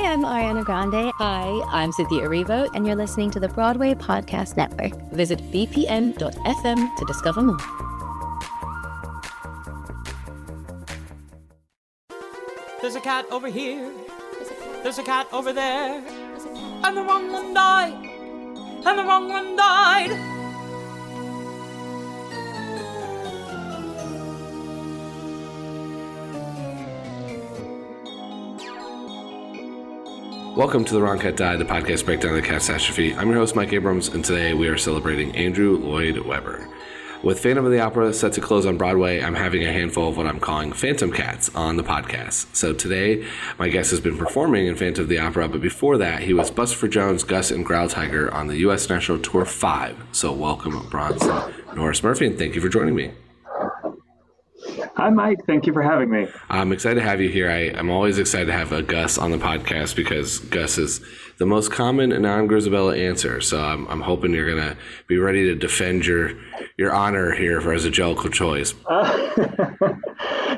I'm Ariana Grande. Hi, I'm Cynthia Erivo, And you're listening to the Broadway Podcast Network. Visit bpn.fm to discover more. There's a cat over here. There's a cat over there. And the wrong one died. And the wrong one died. Welcome to The Wrong Cat Died, the podcast breakdown of the catastrophe. I'm your host, Mike Abrams, and today we are celebrating Andrew Lloyd Webber. With Phantom of the Opera set to close on Broadway, I'm having a handful of what I'm calling Phantom Cats on the podcast. So today, my guest has been performing in Phantom of the Opera, but before that, he was Bustopher Jones, Gus, and Growl Tiger on the U.S. National Tour 5. So welcome, Bronson Norris Murphy, and thank you for joining me. Hi, Mike. Thank you for having me. I'm excited to have you here. I'm always excited to have a Gus on the podcast because Gus is the most common non-Grisabella answer. So I'm hoping you're going to be ready to defend your honor here as a jellicle choice.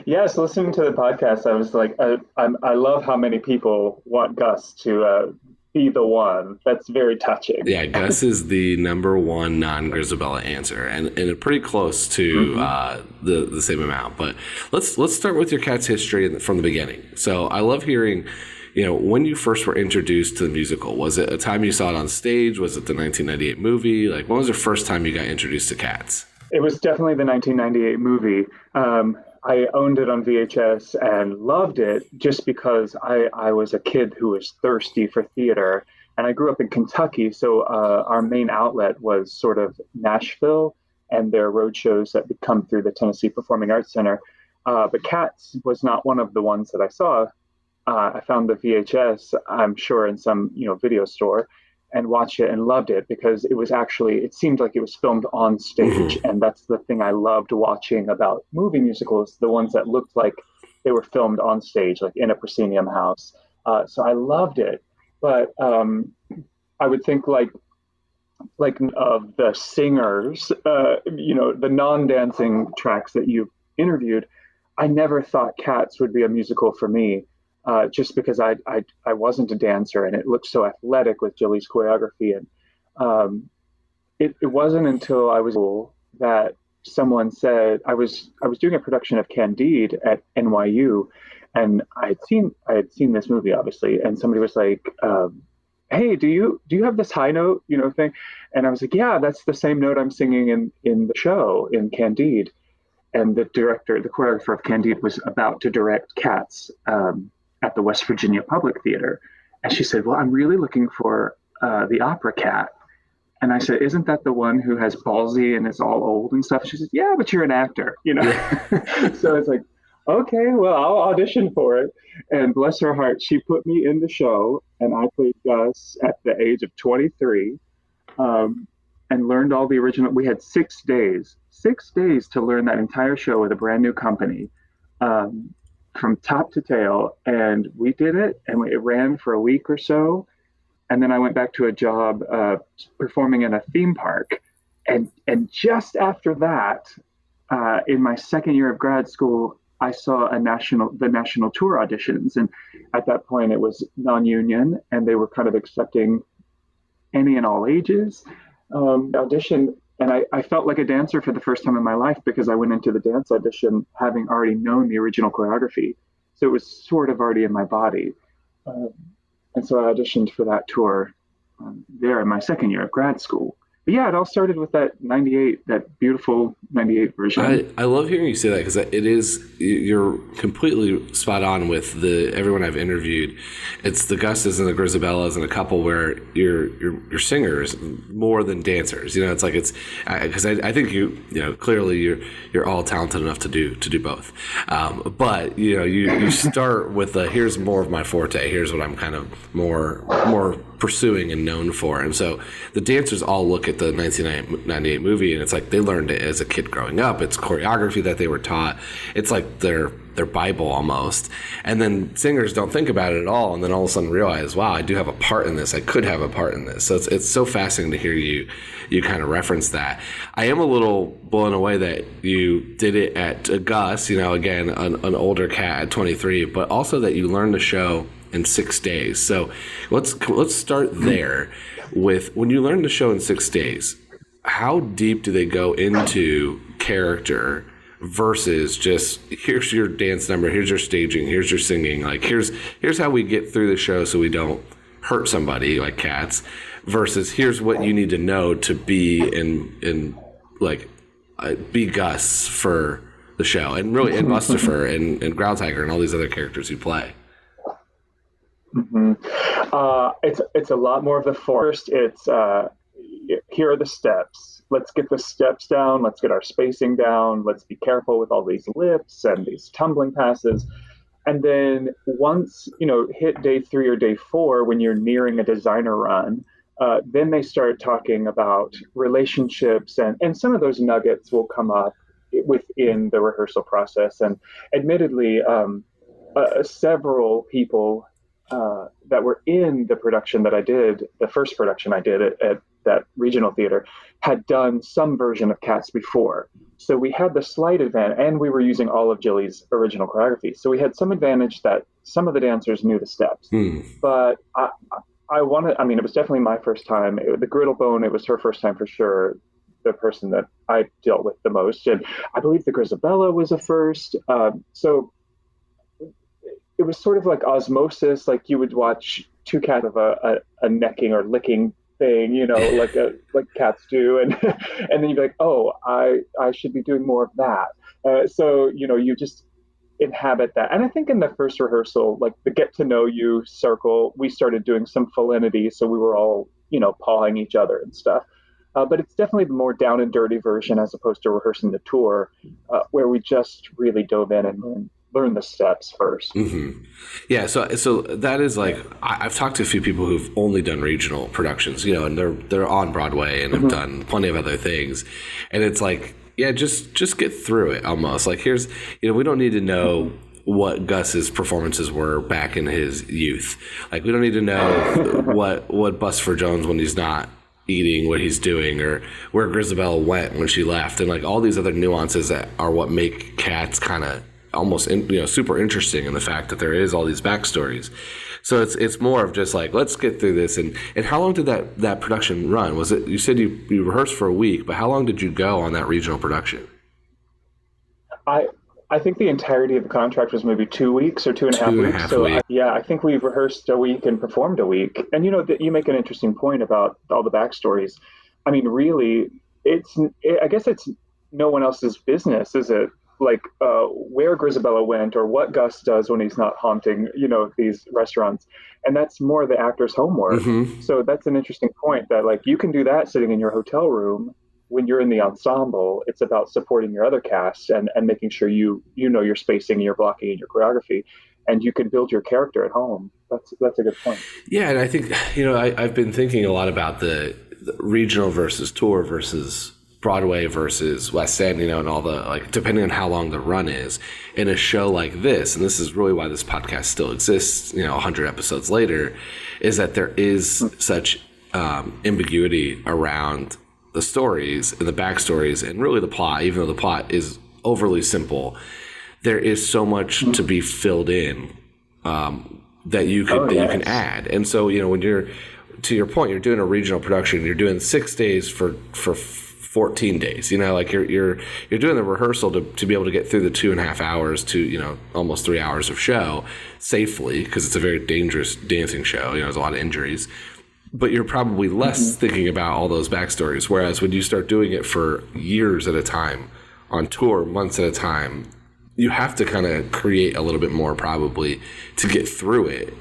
Yes, listening to the podcast, I was like, I love how many people want Gus to be the one. That's very touching. Yeah, Gus is the number one non-Grisabella answer, and pretty close to the same amount. But let's start with your cat's history from the beginning. So I love hearing, when you first were introduced to the musical. Was it a time you saw it on stage? Was it the 1998 movie? Like, when was the first time you got introduced to Cats? It was definitely the 1998 movie. I owned it on VHS and loved it just because I was a kid who was thirsty for theater. And I grew up in Kentucky, so our main outlet was sort of Nashville and their road shows that would come through the Tennessee Performing Arts Center. But Cats was not one of the ones that I saw. I found the VHS, I'm sure, in some video store, and watched it and loved it because it seemed like it was filmed on stage. And that's the thing I loved watching about movie musicals, the ones that looked like they were filmed on stage, like in a proscenium house. So I loved it. But I would think like of the singers, the non-dancing tracks that you've interviewed, I never thought Cats would be a musical for me. Just because I wasn't a dancer and it looked so athletic with Jilly's choreography. And it wasn't until I was old that someone said, I was doing a production of Candide at NYU, and I had seen this movie, obviously, and somebody was like, hey, do you have this high note, thing? And I was like, yeah, that's the same note I'm singing in the show, in Candide. And the choreographer of Candide was about to direct Cats at the West Virginia Public Theater. And she said, well, I'm really looking for the opera cat. And I said, isn't that the one who has palsy and is all old and stuff? She said, yeah, but you're an actor, Yeah. So it's like, okay, well, I'll audition for it. And bless her heart, she put me in the show, and I played Gus at the age of 23 and learned all the original. We had 6 days to learn that entire show with a brand new company. From top to tail, and we did it, and it ran for a week or so, and then I went back to a job performing in a theme park, and just after that, in my second year of grad school, I saw the national tour auditions, and at that point it was non-union, and they were kind of accepting any and all ages. Audition. And I felt like a dancer for the first time in my life because I went into the dance audition having already known the original choreography. So it was sort of already in my body. And so I auditioned for that tour there in my second year of grad school. But yeah, it all started with that beautiful 98 version. I love hearing you say that because you're completely spot on with everyone I've interviewed. It's the Gus's and the Grisabellas and a couple where you're singers more than dancers. It's like because I think clearly you're all talented enough to do both. But you start with here's more of my forte. Here's what I'm kind of more pursuing and known for. And so the dancers all look at the 1998 movie and it's like they learned it as a kid growing up. It's choreography that they were taught. It's like their Bible almost. And then singers don't think about it at all, and then all of a sudden realize, wow, I do have a part in this. I could have a part in this. So it's so fascinating to hear you kind of reference that. I am a little blown away that you did it at Gus, again, an older cat at 23, but also that you learned the show in 6 days. So let's start there with, when you learn the show in 6 days, how deep do they go into character versus just, here's your dance number, here's your staging, here's your singing, like here's how we get through the show so we don't hurt somebody like Cats, versus here's what you need to know to be be Gus for the show, and really, and Mustafa and Ground Tiger and all these other characters you play. Mm-hmm. It's a lot more of the first. It's here are the steps. Let's get the steps down. Let's get our spacing down. Let's be careful with all these lifts and these tumbling passes. And then once, hit day 3 or day 4, when you're nearing a designer run, then they start talking about relationships, and some of those nuggets will come up within the rehearsal process. And admittedly, several people that were in the production that I did, the first production I did at that regional theater, had done some version of Cats before. So we had the slight advantage, and we were using all of Jilly's original choreography. So we had some advantage that some of the dancers knew the steps. But it was definitely my first time. The Griddlebone, it was her first time for sure, the person that I dealt with the most. And I believe the Grisabella was a first. So it was sort of like osmosis, like you would watch two cats of a necking or licking thing, like cats do, and then you'd be like, oh, I should be doing more of that. So you just inhabit that. And I think in the first rehearsal, like the get to know you circle, we started doing some felinity, so we were all pawing each other and stuff. But it's definitely the more down and dirty version, as opposed to rehearsing the tour, where we just really dove in and learn the steps first. Mm-hmm. Yeah, so that is like, I've talked to a few people who've only done regional productions, and they're on Broadway and have done plenty of other things, and it's like, yeah, just get through it almost. Like, here's, we don't need to know what Gus's performances were back in his youth. Like, we don't need to know what Bustopher Jones when he's not eating, what he's doing, or where Grisabella went when she left, and like all these other nuances that are what make Cats kind of almost super interesting, in the fact that there is all these backstories. So it's more of just like, let's get through this. And how long did that production run? Was it, you said you rehearsed for a week, but how long did you go on that regional production? I think the entirety of the contract was maybe 2 weeks or 2.5 weeks. So I think we rehearsed a week and performed a week. And you make an interesting point about all the backstories. I mean, really, I guess it's no one else's business, is it? Like where Grisabella went, or what Gus does when he's not haunting, these restaurants. And that's more the actor's homework. Mm-hmm. So that's an interesting point, that like you can do that sitting in your hotel room. When you're in the ensemble, it's about supporting your other cast and making sure you know your spacing, your blocking, and your choreography, and you can build your character at home. That's a good point. Yeah, and I think I've been thinking a lot about the regional versus tour versus Broadway versus West End, and all the, like, depending on how long the run is in a show like this, and this is really why this podcast still exists, 100 episodes later, is that there is such ambiguity around the stories and the backstories and really the plot. Even though the plot is overly simple, there is so much to be filled in that you can add. And so when you're, to your point, you're doing a regional production, you're doing 6 days for 14 days, like you're doing the rehearsal to be able to get through the 2.5 hours to almost 3 hours of show safely, because it's a very dangerous dancing show. There's a lot of injuries, but you're probably less thinking about all those backstories. Whereas when you start doing it for years at a time, on tour, months at a time, you have to kind of create a little bit more probably to get through it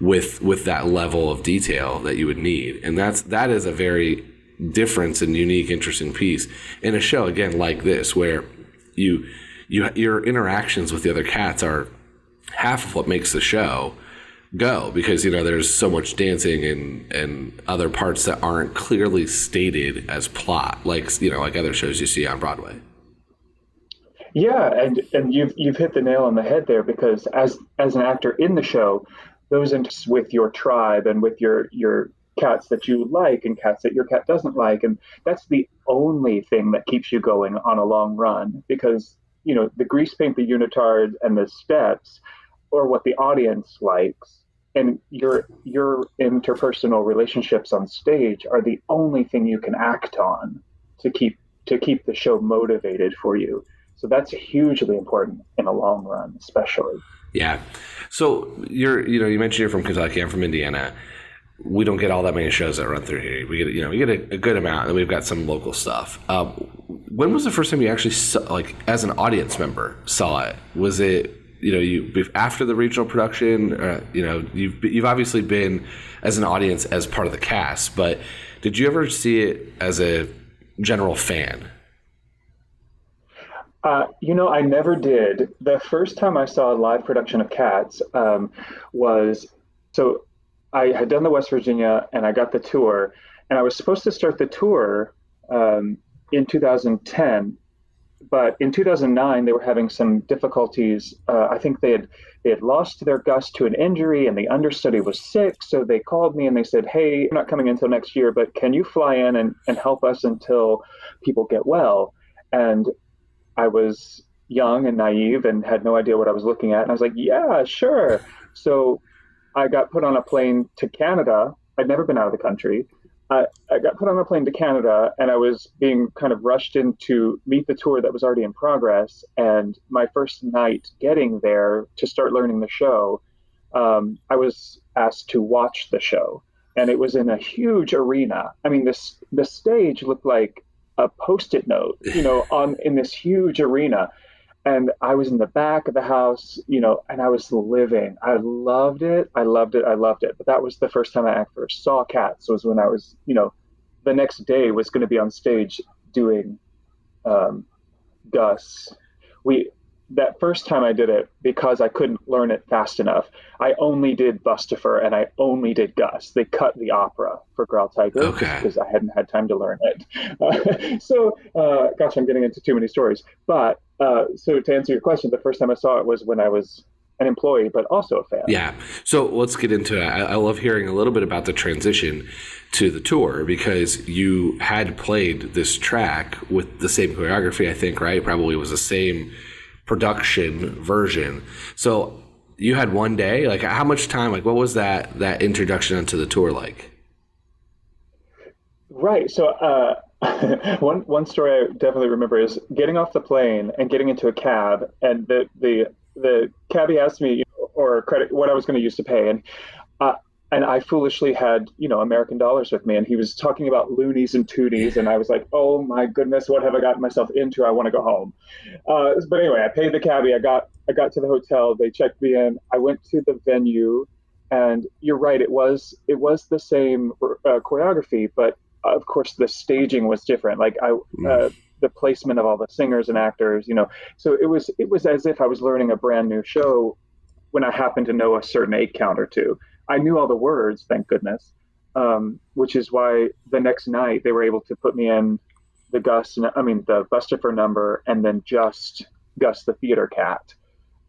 with that level of detail that you would need. And that is a very different and unique, interesting piece in a show, again, like this, where your interactions with the other cats are half of what makes the show go, because there's so much dancing and other parts that aren't clearly stated as plot, like like other shows you see on Broadway. Yeah, and you've hit the nail on the head there, because as an actor in the show, those interests with your tribe and with your cats that you like and cats that your cat doesn't like, and that's the only thing that keeps you going on a long run, because the grease paint, the unitard, and the steps or what the audience likes, and your interpersonal relationships on stage are the only thing you can act on to keep the show motivated for you. So that's hugely important in the long run, especially. Yeah. So you mentioned you're from Kentucky. I'm from Indiana. We don't get all that many shows that run through here. We get a good amount, and we've got some local stuff. When was the first time you actually saw, like, as an audience member, saw it? Was it you after the regional production? You've obviously been as an audience as part of the cast, but did you ever see it as a general fan? I never did. The first time I saw a live production of Cats was, so I had done the West Virginia and I got the tour, and I was supposed to start the tour in 2010, but in 2009 they were having some difficulties. I think they had lost their Gus to an injury, and the understudy was sick, so they called me and they said, "Hey, you're not coming until next year, but can you fly in and help us until people get well?" And I was young and naive and had no idea what I was looking at. And I was like, "Yeah, sure." So I got put on a plane to Canada. I'd never been out of the country. I got put on a plane to Canada, and I was being kind of rushed in to meet the tour that was already in progress. And my first night getting there to start learning the show, I was asked to watch the show. And it was in a huge arena. I mean, the stage looked like a Post-it note, in this huge arena. And I was in the back of the house, and I was living. I loved it. I loved it. But that was the first time I first saw Cats, was when I was, the next day was going to be on stage doing Gus. That first time I did it, because I couldn't learn it fast enough, I only did Bustifer and I only did Gus. They cut the opera for Growl Tiger because I hadn't had time to learn it. Gosh, I'm getting into too many stories. But so to answer your question, the first time I saw it was when I was an employee, but also a fan. Yeah. So let's get into it. I love hearing a little bit about the transition to the tour, because you had played this track with the same choreography, I think, right? Probably was the same production version. So you had one day, like, how much time, like, what was that introduction into the tour like? Right. So one story I definitely remember is getting off the plane and getting into a cab, and the cabbie asked me or credit what I was going to use to pay, and I foolishly had American dollars with me, and he was talking about loonies and toonies, and I was like, oh my goodness, what have I gotten myself into? I want to go home. But anyway, I paid the cabbie. I got to the hotel. They checked me in. I went to the venue, and you're right, it was the same choreography, but of course the staging was different. Like the placement of all the singers and actors, so it was as if I was learning a brand new show when I happened to know a certain 8 count or 2. I knew all the words, thank goodness, which is why the next night they were able to put me in the Bustifer number, and then just Gus the theater cat.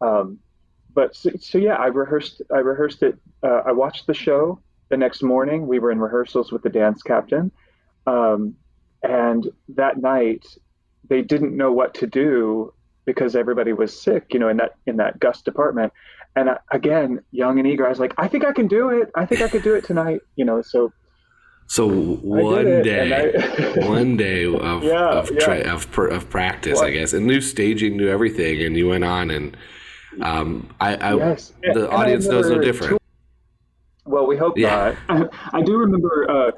But yeah, I rehearsed it. I watched the show the next morning. We were in rehearsals with the dance captain, and that night they didn't know what to do because everybody was sick, in that Gus department. And again, young and eager, I was like, I think I can do it. I think I could do it tonight, So one day of practice, I guess, and new staging, new everything, and you went on, and the audience knows no different. Well, we hope not. I do remember,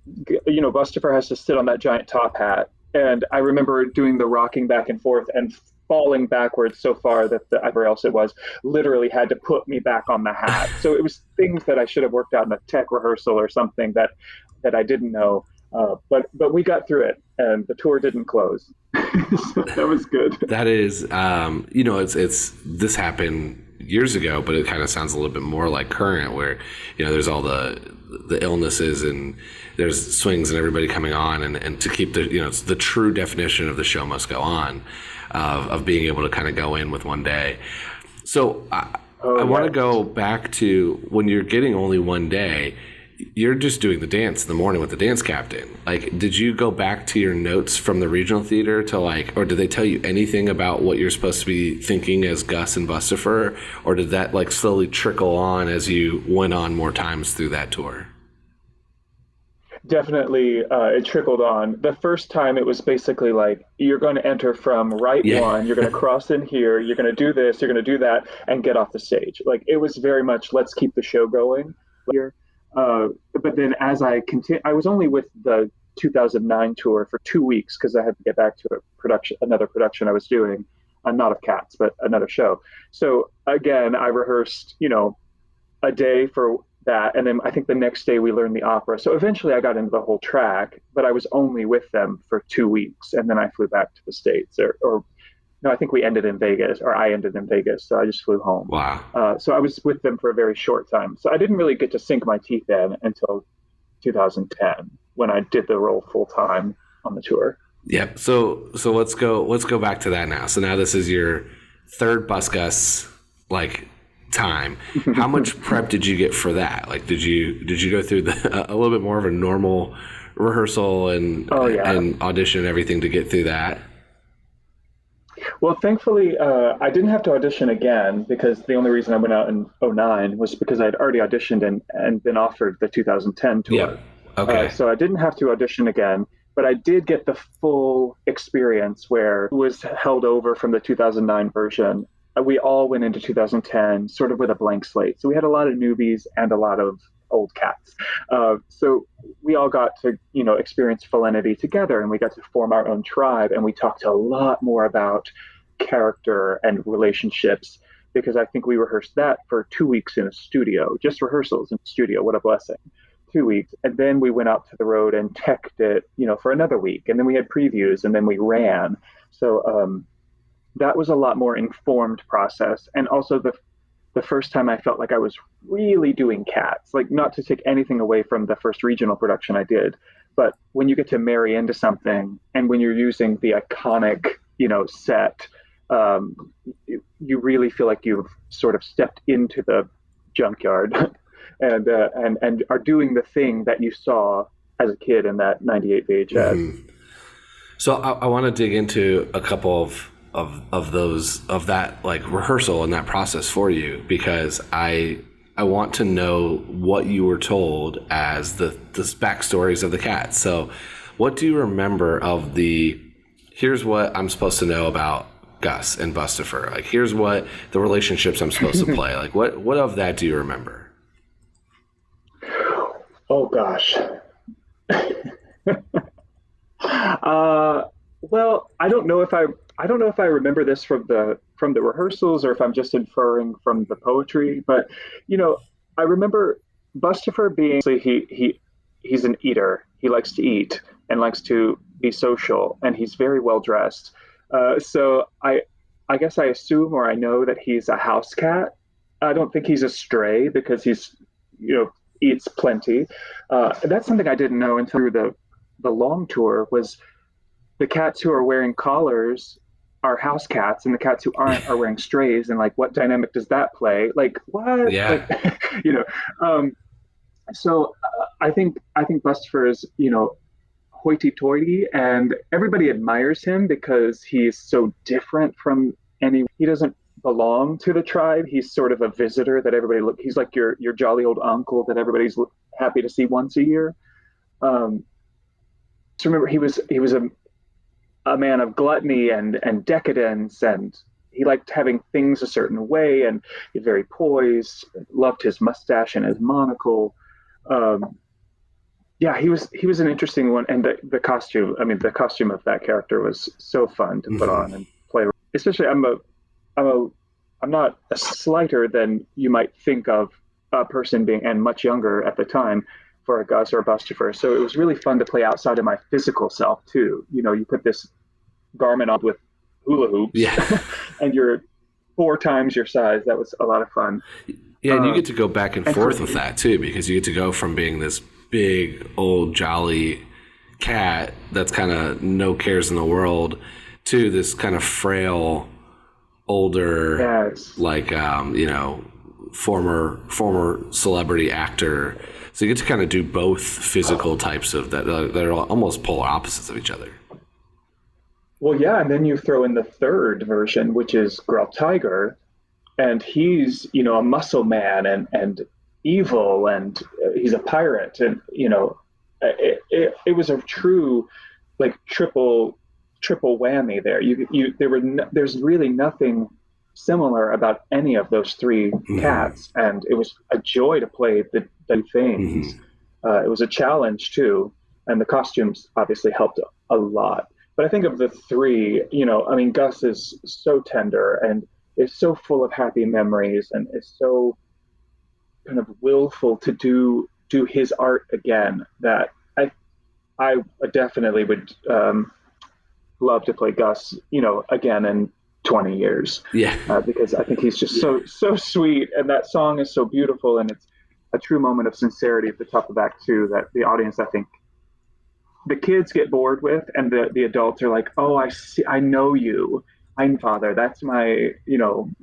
Bustifer has to sit on that giant top hat, and I remember doing the rocking back and forth and falling backwards so far that whoever else it was literally had to put me back on the hat. So it was things that I should have worked out in a tech rehearsal or something that I didn't know. But we got through it, and the tour didn't close. So that was good. That is, it's this happened years ago, but it kind of sounds a little bit more like current, where there's all the illnesses and there's swings and everybody coming on, and to keep it's the true definition of the show must go on. Of being able to kind of go in with one day. So I want to go back to when you're getting only one day, you're just doing the dance in the morning with the dance captain. Like, did you go back to your notes from the regional theater to like, or did they tell you anything about what you're supposed to be thinking as Gus and Bustifer? Or did that like slowly trickle on as you went on more times through that tour? Definitely, it trickled on. The first time it was basically like, you're going to enter from right one, you're going to cross in here, you're going to do this, you're going to do that, and get off the stage. Like, it was very much, let's keep the show going here. But then as I continued, I was only with the 2009 tour for 2 weeks because I had to get back to another production I was doing, not of Cats, but another show. So again, I rehearsed, a day for that, and then I think the next day we learned the opera. So eventually I got into the whole track, but I was only with them for 2 weeks, and then I flew back to the States. Or no, I think we ended in Vegas, or I ended in Vegas, so I just flew home. Wow. So I was with them for a very short time. So I didn't really get to sink my teeth in until 2010 when I did the role full time on the tour. Yep. So let's go back to that now. So now this is your third Bus Gus like time. How much prep did you get for that? Like, did you go through a little bit more of a normal rehearsal and audition and everything to get through that? Well, thankfully, I didn't have to audition again because the only reason I went out in 2009 was because I'd already auditioned and been offered the 2010 tour. Yeah. Okay. So I didn't have to audition again, but I did get the full experience where it was held over from the 2009 version. We all went into 2010 sort of with a blank slate. So we had a lot of newbies and a lot of old cats. So we all got to, experience Felinity together, and we got to form our own tribe, and we talked a lot more about character and relationships because I think we rehearsed that for 2 weeks in a studio, just rehearsals in a studio. What a blessing. 2 weeks. And then we went out to the road and teched it, for another week. And then we had previews, and then we ran. So that was a lot more informed process. And also the first time I felt like I was really doing Cats, like not to take anything away from the first regional production I did, but when you get to marry into something and when you're using the iconic, set, you really feel like you've sort of stepped into the junkyard and are doing the thing that you saw as a kid in that 98 VHS. Mm-hmm. So I want to dig into a couple of that like rehearsal and that process for you, because I want to know what you were told as the backstories of the Cats. So what do you remember of here's what I'm supposed to know about Gus and Bustifer? Like, here's what the relationships I'm supposed to play. Like, what of that do you remember? Oh gosh. Well, I don't know if I remember this from the rehearsals or if I'm just inferring from the poetry, but I remember Bustifer being he's an eater. He likes to eat and likes to be social, and he's very well dressed. So I guess I assume or I know that he's a house cat. I don't think he's a stray because he's eats plenty. That's something I didn't know until the long tour was the cats who are wearing collars are house cats and the cats who aren't are wearing strays, and like what dynamic does that play? Like what? Yeah. Like, so I think Bustifer is hoity-toity, and everybody admires him because he's so different from he doesn't belong to the tribe. He's sort of a visitor that everybody he's like your jolly old uncle that everybody's happy to see once a year. So remember he was a man of gluttony and decadence, and he liked having things a certain way, and he's very poised, loved his mustache and his monocle. He was an interesting one, and the costume of that character was so fun to put on and play. Especially I'm not a slighter than you might think of a person being, and much younger at the time, for a Gus or a Bustifer. So it was really fun to play outside of my physical self too. You put this garment on with hula hoops, and you're 4 times your size. That was a lot of fun. Yeah, and you get to go back and forth with that too, because you get to go from being this big old jolly cat that's kind of no cares in the world to this kind of frail older, like former celebrity actor. So you get to kind of do both physical types of that are almost polar opposites of each other. Well, yeah, and then you throw in the third version, which is Girl Tiger, and he's, a muscle man and evil, and he's a pirate, and it was a true like triple whammy there. There's really nothing similar about any of those three cats, and it was a joy to play the things. It was a challenge too, and the costumes obviously helped a lot. But I think of the three, Gus is so tender and is so full of happy memories and is so kind of willful to do his art again that I definitely would love to play Gus, again in 20 years. Yeah. Because I think he's just so sweet, and that song is so beautiful, and it's a true moment of sincerity at the top of Act 2 that the audience, I think, the kids get bored with, and the adults are like, oh, I know you. I'm father. That's my,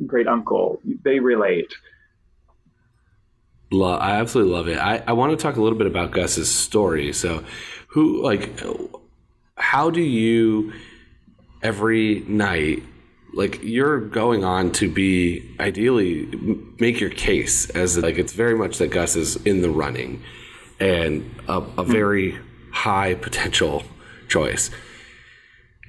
great uncle. They relate. I absolutely love it. I want to talk a little bit about Gus's story. So how do you every night, you're going on to be ideally make your case as it's very much that Gus is in the running and a very high potential choice.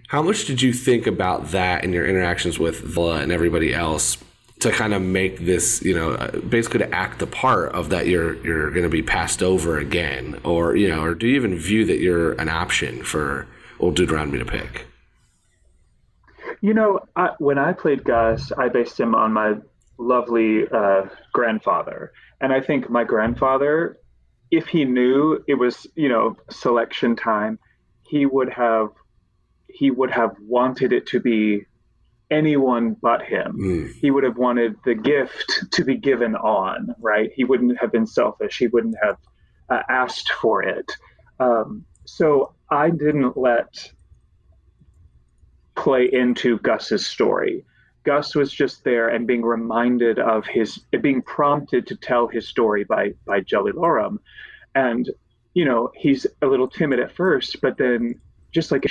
How much did you think about that in your interactions with Villa and everybody else to kind of make this, basically to act the part of that you're going to be passed over again, or do you even view that you're an option for old dude around me to pick? When I played Gus, I based him on my lovely grandfather, and I think my grandfather, if he knew it was, selection time, he would have wanted it to be anyone but him. He would have wanted the gift to be given on, right? He wouldn't have been selfish. He wouldn't have asked for it. So I didn't let play into Gus's story. Gus was just there and being reminded of being prompted to tell his story by Jelly Loram. And, he's a little timid at first, but then just like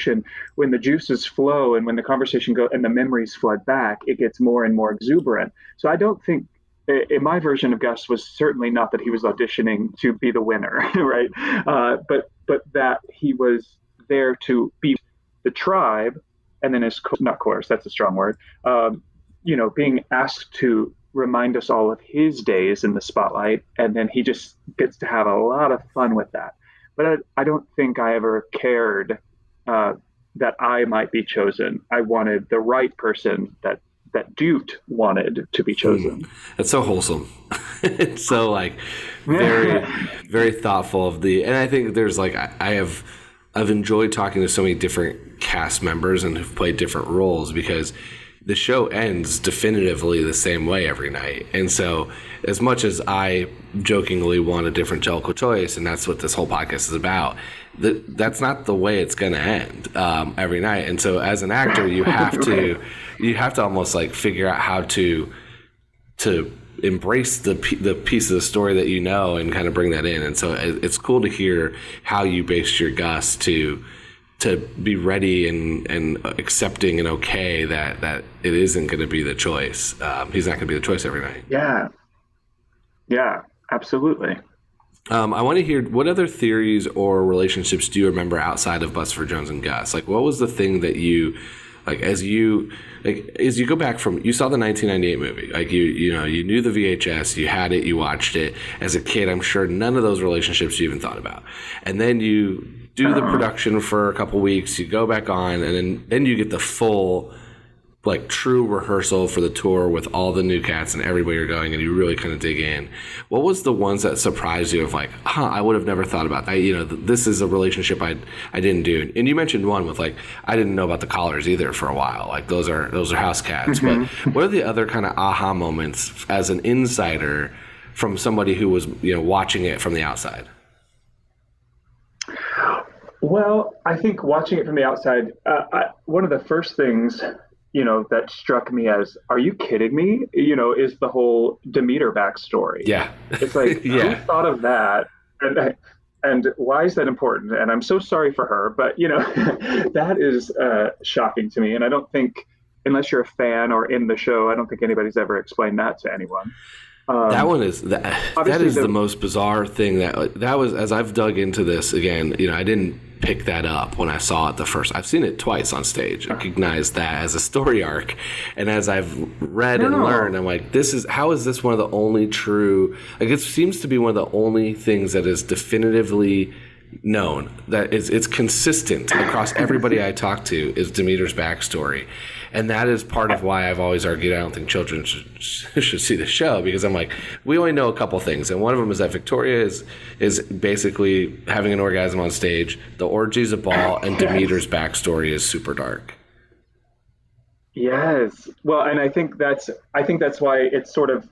when the juices flow and when the conversation goes and the memories flood back, it gets more and more exuberant. So I don't think in my version of Gus was certainly not that he was auditioning to be the winner, right? But that he was there to be the tribe, and then not chorus, that's a strong word, being asked to remind us all of his days in the spotlight, and then he just gets to have a lot of fun with that. But I don't think I ever cared that I might be chosen. I wanted the right person that Dute wanted to be chosen. That's so wholesome. It's so very, very thoughtful of and I think there's I've enjoyed talking to so many different cast members and who've played different roles, because the show ends definitively the same way every night. And so as much as I jokingly want a different Jellicle choice, and that's what this whole podcast is about, that's not the way it's going to end every night. And so as an actor, you have to almost figure out how to embrace the piece of the story that and kind of bring that in. And so it's cool to hear how you based your Gus to be ready and accepting and okay that it isn't going to be the choice. He's not going to be the choice every night. Yeah, absolutely. I want to hear, what other theories or relationships do you remember outside of Bustopher Jones and Gus? What was the thing that you, as you go back from, you saw the 1998 movie, you knew the VHS, you had it, you watched it. As a kid, I'm sure none of those relationships you even thought about. And then you do the production for a couple weeks, you go back on, and then you get the full true rehearsal for the tour with all the new cats and everybody you're going, and you really kind of dig in. What was the ones that surprised you of I would have never thought about that? This is a relationship I didn't do. And you mentioned one with I didn't know about the collars either for a while. Those are house cats. But what are the other kind of aha moments as an insider from somebody who was watching it from the outside? Well, I think watching it from the outside, one of the first things that struck me as, are you kidding me? Is the whole Demeter backstory. Yeah. It's like, Yeah. who thought of that? And why is that important? And I'm so sorry for her, but that is shocking to me. And I don't think, unless you're a fan or in the show, I don't think anybody's ever explained that to anyone. That one is that is the most bizarre thing that was, as I've dug into this again, I didn't pick that up when I saw it the first. I've seen it twice on stage. I recognize that as a story arc, and as I've read and learned, I'm like, how is this one of the only true, like, it seems to be one of the only things that is definitively known, that it's consistent across everybody I talk to, is Demeter's backstory. And that is part of why I've always argued I don't think children should see the show, because I'm like, we only know a couple things. And one of them is that Victoria is basically having an orgasm on stage, the orgy's a ball, and Demeter's backstory is super dark. Yes. Well, and I think that's why it's sort of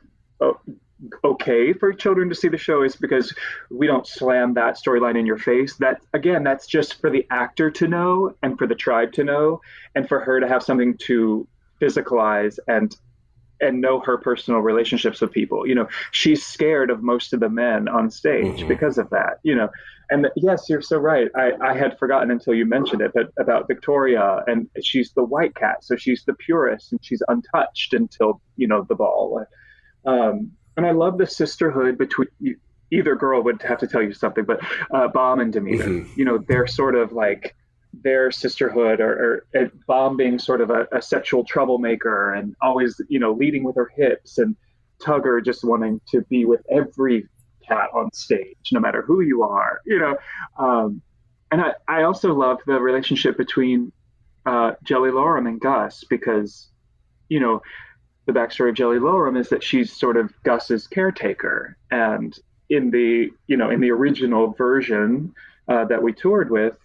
okay for children to see the show, is because we don't slam that storyline in your face. That, again, that's just for the actor to know and for the tribe to know, and for her to have something to physicalize and know her personal relationships with people. She's scared of most of the men on stage because of that. And yes, you're so right. I had forgotten until you mentioned it, but about Victoria, and she's the white cat, so she's the purest, and she's untouched until the ball. And I love the sisterhood between, either girl would have to tell you something, but Bomb and Demeter, they're sort of like their sisterhood, or Bomb being sort of a sexual troublemaker and always, leading with her hips, and Tugger just wanting to be with every cat on stage, no matter who you are, And I also love the relationship between Jelly Loram and Gus, because, the backstory of Jelly Loram is that she's sort of Gus's caretaker. And in the original version that we toured with,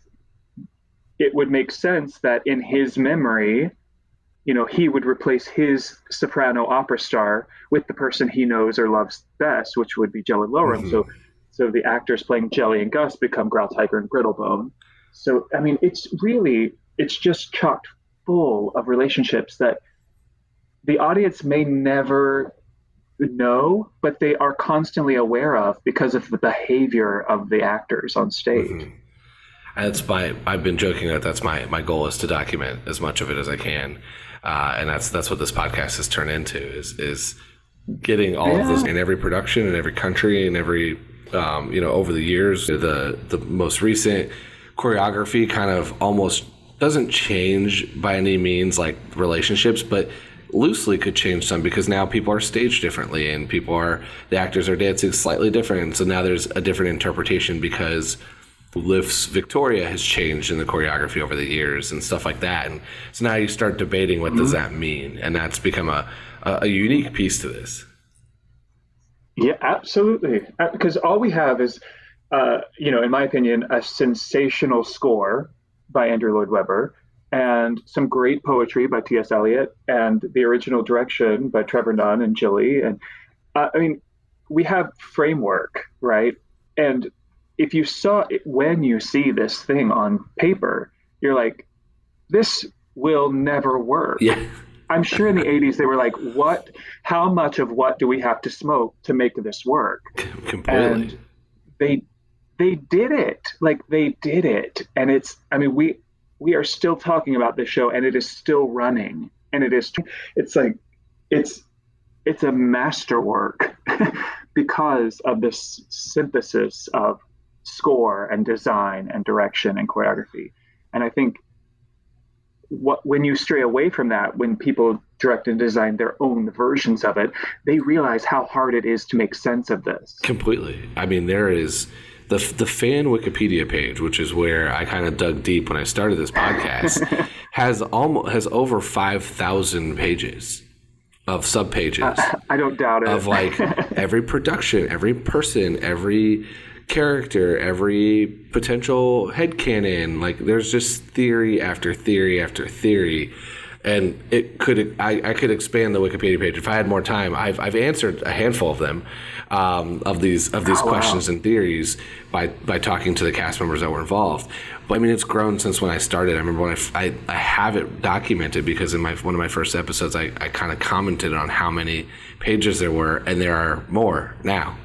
it would make sense that in his memory, he would replace his soprano opera star with the person he knows or loves best, which would be Jelly Loram. So the actors playing Jelly and Gus become Growl Tiger and Brittlebone. So, I mean, it's just chock full of relationships that the audience may never know, but they are constantly aware of because of the behavior of the actors on stage. I've been joking that's my goal, is to document as much of it as I can. And that's what this podcast has turned into, is getting all of this in every production, in every country, in every, over the years. The most recent choreography kind of almost doesn't change by any means, like relationships, but loosely could change some, because now people are staged differently, and the actors are dancing slightly different. And so now there's a different interpretation, because Lift's Victoria has changed in the choreography over the years and stuff like that. And so now you start debating, what does that mean? And that's become a unique piece to this. Yeah, absolutely. Because all we have is, in my opinion, a sensational score by Andrew Lloyd Webber, and some great poetry by T.S. Eliot, and the original direction by Trevor Nunn and Gilly. And we have framework, right? And if you saw it, when you see this thing on paper, you're like, this will never work. Yeah. I'm sure in the 80s they were like, how much of what do we have to smoke to make this work? Completely. And they did it. Like, they did it. And we are still talking about this show, and it is still running. And it's a masterwork because of this synthesis of score and design and direction and choreography. And I think when you stray away from that, when people direct and design their own versions of it, they realize how hard it is to make sense of this. Completely. I mean, there is the fan Wikipedia page, which is where I kind of dug deep when I started this podcast, has over 5,000 pages of subpages. I don't doubt it. Of like every production, every person, every character, every potential headcanon. Like, there's just theory after theory after theory. And I could expand the Wikipedia page if I had more time. I've answered a handful of them, of these questions and theories by talking to the cast members that were involved. But I mean, it's grown since when I started. I remember when I have it documented because in one of my first episodes, I kind of commented on how many pages there were, and there are more now,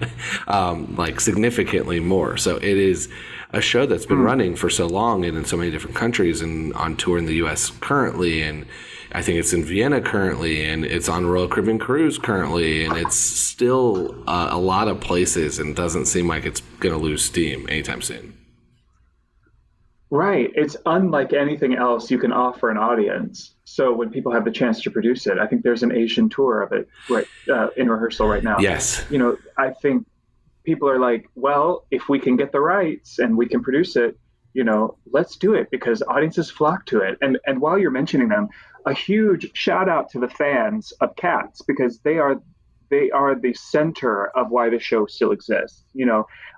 like significantly more. So it is a show that's been running for so long and in so many different countries and on tour in the U.S. currently, and I think it's in Vienna currently, and it's on Royal Caribbean Cruise currently, and it's still a lot of places and doesn't seem like it's going to lose steam anytime soon. Right. It's unlike anything else you can offer an audience. So when people have the chance to produce it, I think there's an Asian tour of it in rehearsal right now. Yes. I think people are like, well, if we can get the rights and we can produce it, let's do it because audiences flock to it. And while you're mentioning them, a huge shout out to the fans of Cats because they are the center of why the show still exists.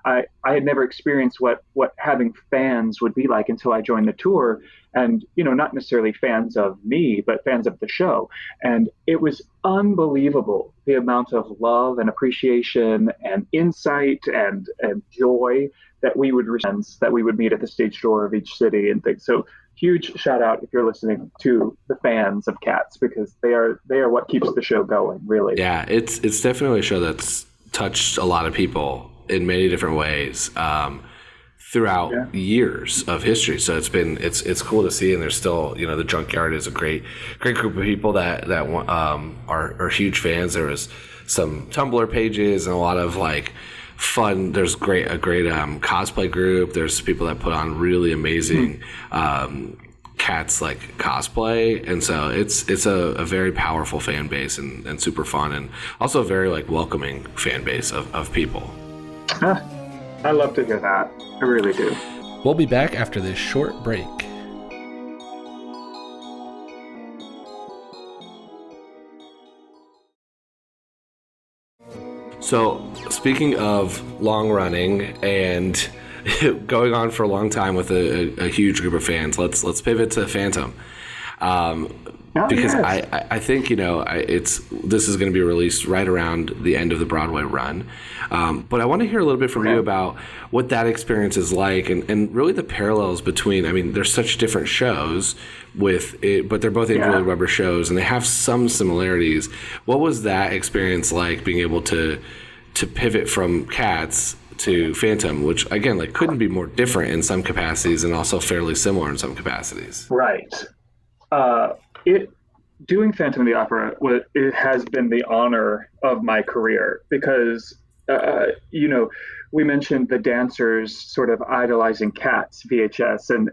I had never experienced what having fans would be like until I joined the tour, and not necessarily fans of me, but fans of the show. And it was unbelievable the amount of love and appreciation and insight and joy that we would meet at the stage door of each city and things. So huge shout out if you're listening to the fans of Cats because they are what keeps the show going, really. Yeah, it's definitely a show that's touched a lot of people in many different ways throughout years of history. So it's cool to see, and there's still the Junkyard is a great group of people that are huge fans. There was some Tumblr pages and a lot of like fun. There's a great cosplay group. There's people that put on really amazing Cats like cosplay, and so it's a very powerful fan base and super fun, and also a very like welcoming fan base of people. I love to hear that. I really do. We'll be back after this short break. So, speaking of long running and going on for a long time with a huge group of fans, let's pivot to Phantom, because yes. I think this is going to be released right around the end of the Broadway run, but I want to hear a little bit from you about what that experience is like and really the parallels between. I mean, there's such different shows with it, but they're both Andrew Weber shows, and they have some similarities. What was that experience like, being able to pivot from Cats to Phantom, which again, like, couldn't be more different in some capacities and also fairly similar in some capacities? Right. Doing Phantom of the Opera, it has been the honor of my career because, we mentioned the dancers sort of idolizing Cats VHS, and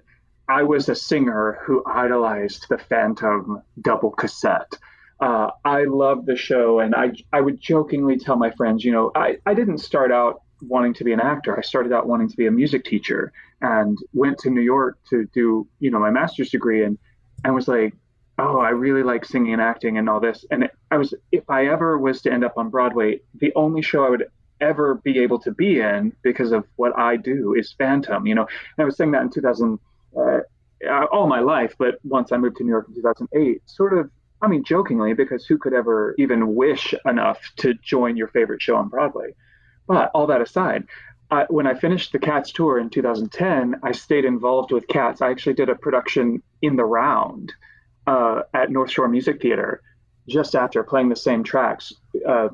I was a singer who idolized the Phantom double cassette. I loved the show, and I would jokingly tell my friends, I didn't start out wanting to be an actor. I started out wanting to be a music teacher and went to New York to do, my master's degree, and was like, oh, I really like singing and acting and all this. And if I ever was to end up on Broadway, the only show I would ever be able to be in because of what I do is Phantom, and I was saying that in 2000, all my life, but once I moved to New York in 2008, sort of, jokingly, because who could ever even wish enough to join your favorite show on Broadway? But all that aside, when I finished the Cats tour in 2010, I stayed involved with Cats. I actually did a production in the round at North Shore Music Theater just after, playing the same tracks,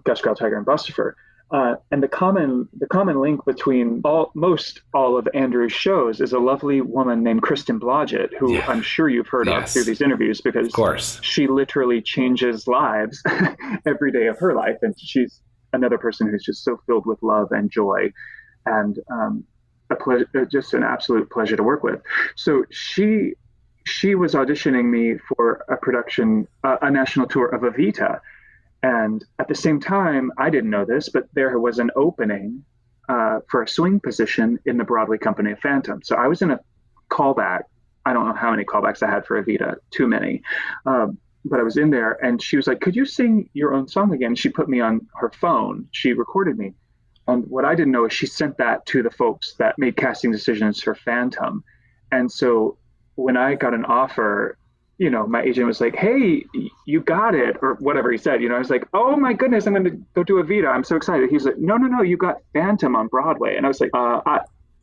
Gus, Girl, Tiger, and Bustifer. And the common link between most all of Andrew's shows is a lovely woman named Kristen Blodgett, who I'm sure you've heard of through these interviews, because of course she literally changes lives every day of her life. And she's another person who's just so filled with love and joy, and just an absolute pleasure to work with. So she was auditioning me for a production, a national tour of Evita. And at the same time, I didn't know this, but there was an opening for a swing position in the Broadway company of Phantom. So I was in a callback. I don't know how many callbacks I had for Evita, too many. But I was in there, and she was like, could you sing your own song again? She put me on her phone. She recorded me. And what I didn't know is she sent that to the folks that made casting decisions for Phantom. And so when I got an offer my agent was like, "Hey, you got it," or whatever he said. I was like, "Oh my goodness, I'm going to go do Evita. I'm so excited." He's like, "No, no, no, you got Phantom on Broadway." And I was like,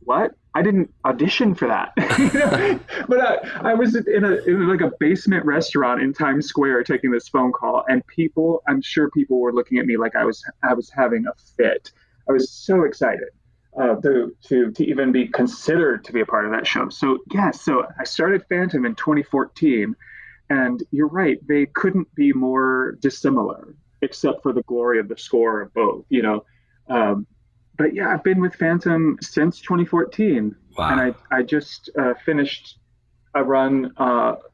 what? I didn't audition for that." But I was in like a basement restaurant in Times Square taking this phone call, and I'm sure people were looking at me like I was having a fit. I was so excited to even be considered to be a part of that show. So so I started Phantom in 2014, and you're right, they couldn't be more dissimilar, except for the glory of the score of both. But yeah, I've been with Phantom since 2014. Wow. And I just finished a run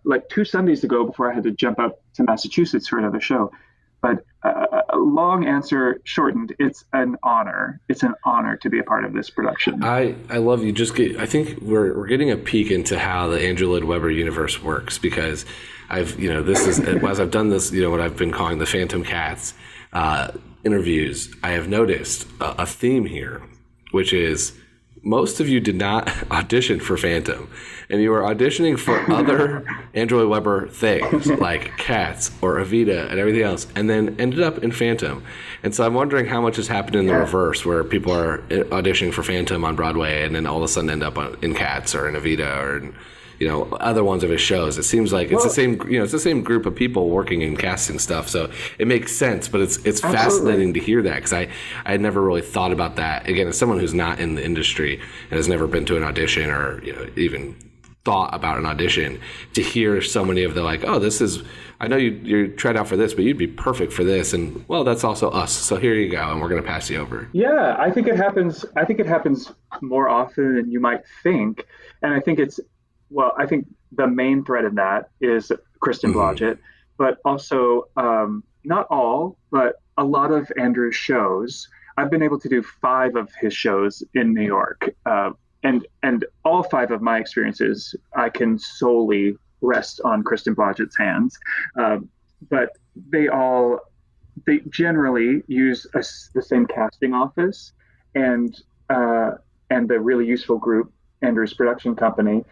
like 2 Sundays ago before I had to jump up to Massachusetts for another show. But long answer shortened, it's an honor. It's an honor to be a part of this production. I love you. I think we're getting a peek into how the Andrew Lloyd Webber universe works, because this is, as I've done this, what I've been calling the Phantom Cats interviews, I have noticed a theme here, which is most of you did not audition for Phantom, and you were auditioning for other Andrew Lloyd Webber things like Cats or Evita and everything else, and then ended up in Phantom. And so I'm wondering how much has happened in the reverse, where people are auditioning for Phantom on Broadway and then all of a sudden end up in Cats or in Evita or in other ones of his shows. It seems like it's the same, it's the same group of people working in casting stuff. So it makes sense, but it's fascinating to hear that, because I had never really thought about that. Again, as someone who's not in the industry and has never been to an audition or, even thought about an audition, to hear so many of the I know you tried out for this, but you'd be perfect for this. And well, that's also us. So here you go. And we're going to pass you over. Yeah, I think it happens more often than you might think. And I think I think the main thread in that is Kristen Blodgett, but also not all, but a lot of Andrew's shows. I've been able to do 5 of his shows in New York, and all 5 of my experiences I can solely rest on Kristen Blodgett's hands. But they generally use the same casting office, and the really useful group, Andrew's production company,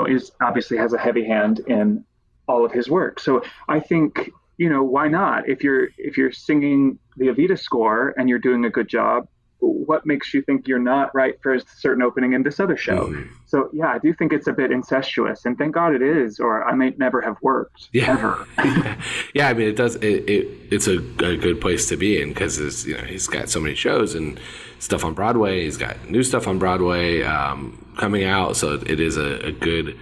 is obviously has a heavy hand in all of his work. So I think, why not? If you're singing the Evita score and you're doing a good job, what makes you think you're not right for a certain opening in this other show? So yeah, I do think it's a bit incestuous, and thank God it is, or I may never have worked ever. Yeah, I mean, it does. It's a good place to be in, because he's got so many shows and stuff on Broadway. He's got new stuff on Broadway coming out, so it is a good